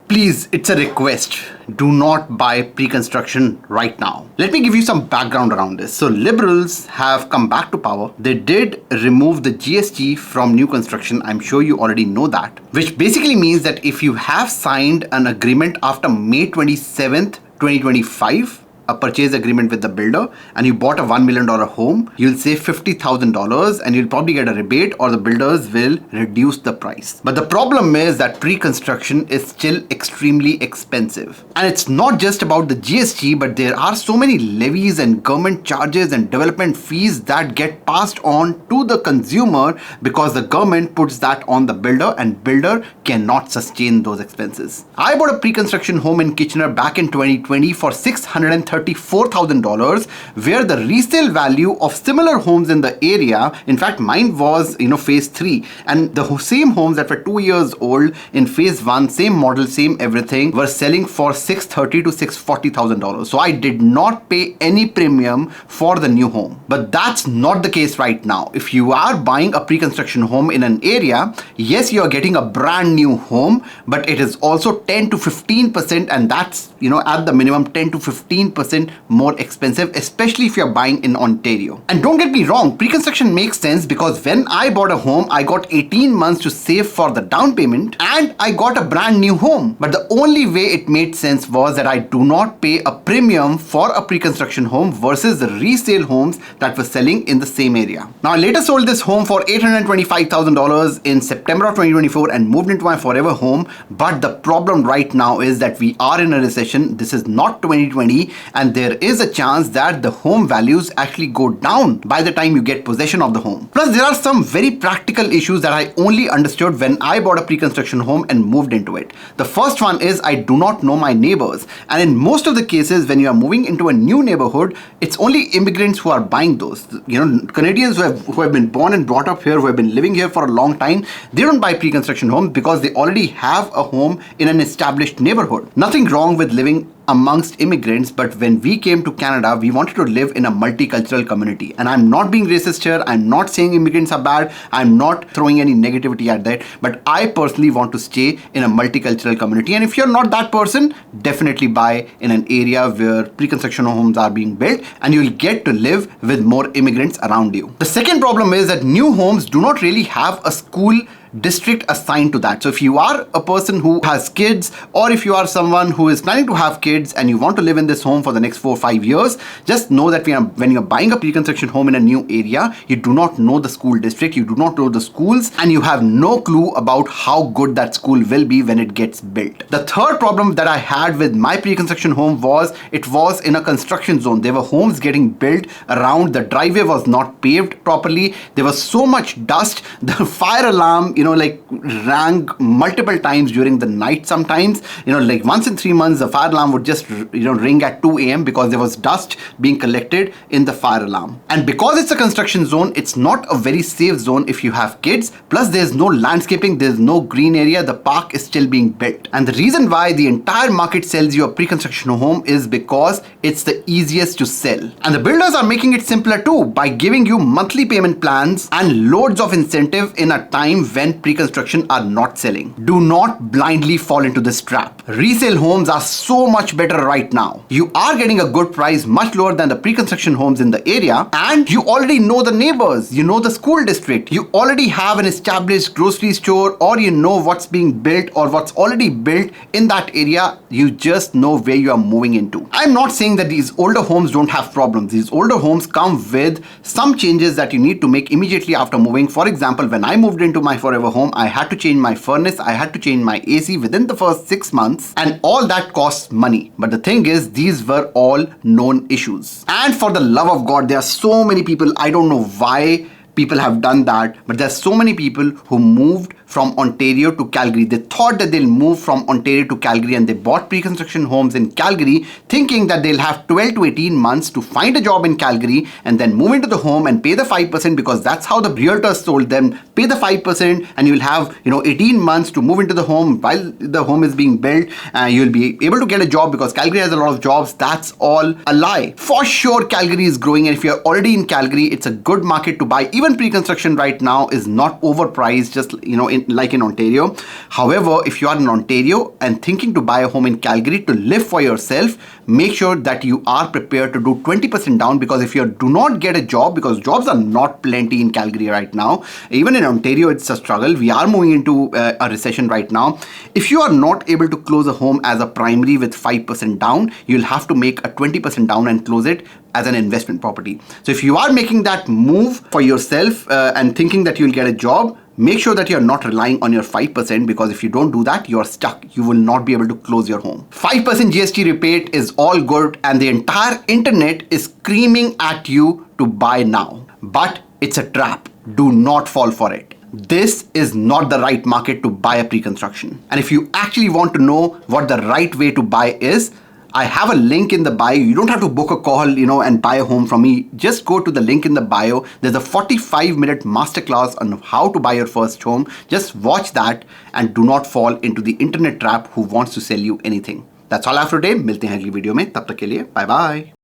Please, it's a request. Do not buy pre-construction right now. Let me give you some background around this. So Liberals have come back to power. They did remove the GST from new construction. I'm sure you already know that, which basically means that if you have signed an agreement after May 27th, 2025, a purchase agreement with the builder, and you bought a $1 million home, you'll save $50,000 and you'll probably get a rebate, or the builders will reduce the price. But the problem is that pre-construction is still extremely expensive. And it's not just about the GST, but there are so many levies and government charges and development fees that get passed on to the consumer because the government puts that on the builder, and builder cannot sustain those expenses. I bought a pre-construction home in Kitchener back in 2020 for $634,000, where the resale value of similar homes in the area, in fact mine was phase 3, and the same homes that were 2 years old in phase 1, same model, same everything, were selling for $630,000 to $640,000. So I did not pay any premium for the new home. But that's not the case right now. If you are buying a pre-construction home in an area, yes, you are getting a brand new home, but it is also 10 to 15%, and that's at the minimum 10 to 15% more expensive, especially if you're buying in Ontario. And don't get me wrong, pre-construction makes sense because when I bought a home, I got 18 months to save for the down payment and I got a brand new home. But the only way it made sense was that I do not pay a premium for a pre-construction home versus the resale homes that were selling in the same area. Now, I later sold this home for $825,000 in September of 2024 and moved into my forever home. But the problem right now is that we are in a recession. This is not 2020, and there is a chance that the home values actually go down by the time you get possession of the home. Plus, there are some very practical issues that I only understood when I bought a pre-construction home and moved into it. The first one is I do not know my neighbors, and in most of the cases when you are moving into a new neighborhood, it's only immigrants who are buying those. Canadians who have been born and brought up here, who have been living here for a long time, they don't buy pre-construction homes because they already have a home in an established neighborhood. Nothing wrong with living amongst immigrants, but when we came to Canada, we wanted to live in a multicultural community. And I'm not being racist here. I'm not saying immigrants are bad. I'm not throwing any negativity at that. But I personally want to stay in a multicultural community. And if you're not that person, definitely buy in an area where pre-construction homes are being built and you'll get to live with more immigrants around you. The second problem is that new homes do not really have a school district assigned to that. So if you are a person who has kids, or if you are someone who is planning to have kids and you want to live in this home for the next 4 or 5 years, just know that when you're buying a pre-construction home in a new area, you do not know the school district, you do not know the schools, and you have no clue about how good that school will be when it gets built. The third problem that I had with my pre-construction home was it was in a construction zone. There were homes getting built around. The driveway was not paved properly. There was so much dust. The fire alarm rang multiple times during the night sometimes. Once in 3 months, the fire alarm would just, ring at 2 a.m. because there was dust being collected in the fire alarm. And because it's a construction zone, it's not a very safe zone if you have kids. Plus, there's no landscaping, there's no green area, the park is still being built. And the reason why the entire market sells you a pre-construction home is because it's the easiest to sell. And the builders are making it simpler too by giving you monthly payment plans and loads of incentive in a time when pre-construction are not selling. Do not blindly fall into this trap. Resale homes are so much better right now. You are getting a good price, much lower than the pre-construction homes in the area, and you already know the neighbors, you know the school district, you already have an established grocery store, or you know what's being built or what's already built in that area. You just know where you are moving into. I'm not saying that these older homes don't have problems. These older homes come with some changes that you need to make immediately after moving. For example, when I moved into my forever home, I had to change my furnace, I had to change my AC within the first 6 months, and all that costs money. But the thing is, these were all known issues. And for the love of God, there are so many people, I don't know why people have done that, but there's so many people who moved from Ontario to Calgary. They thought that they'll move from Ontario to Calgary, and they bought pre-construction homes in Calgary thinking that they'll have 12 to 18 months to find a job in Calgary and then move into the home and pay the 5% because that's how the realtors told them. Pay the 5% and you'll have 18 months to move into the home while the home is being built. You'll be able to get a job because Calgary has a lot of jobs. That's all a lie. For sure, Calgary is growing, and if you're already in Calgary, it's a good market to buy. Even pre-construction right now is not overpriced, just in like in Ontario. However, if you are in Ontario and thinking to buy a home in Calgary to live for yourself, make sure that you are prepared to do 20% down, because if you do not get a job, because jobs are not plenty in Calgary right now, even in Ontario it's a struggle. We are moving into a recession right now. If you are not able to close a home as a primary with 5% down, you'll have to make a 20% down and close it as an investment property. So if you are making that move for yourself and thinking that you'll get a job, make sure that you're not relying on your 5%, because if you don't do that, you're stuck. You will not be able to close your home. 5% GST rebate is all good and the entire internet is screaming at you to buy now. But it's a trap. Do not fall for it. This is not the right market to buy a pre-construction. And if you actually want to know what the right way to buy is, I have a link in the bio. You don't have to book a call, and buy a home from me. Just go to the link in the bio. There's a 45-minute masterclass on how to buy your first home. Just watch that and do not fall into the internet trap who wants to sell you anything. That's all I have for today. मिलते हैं अगली video में. तब तक के लिए bye bye.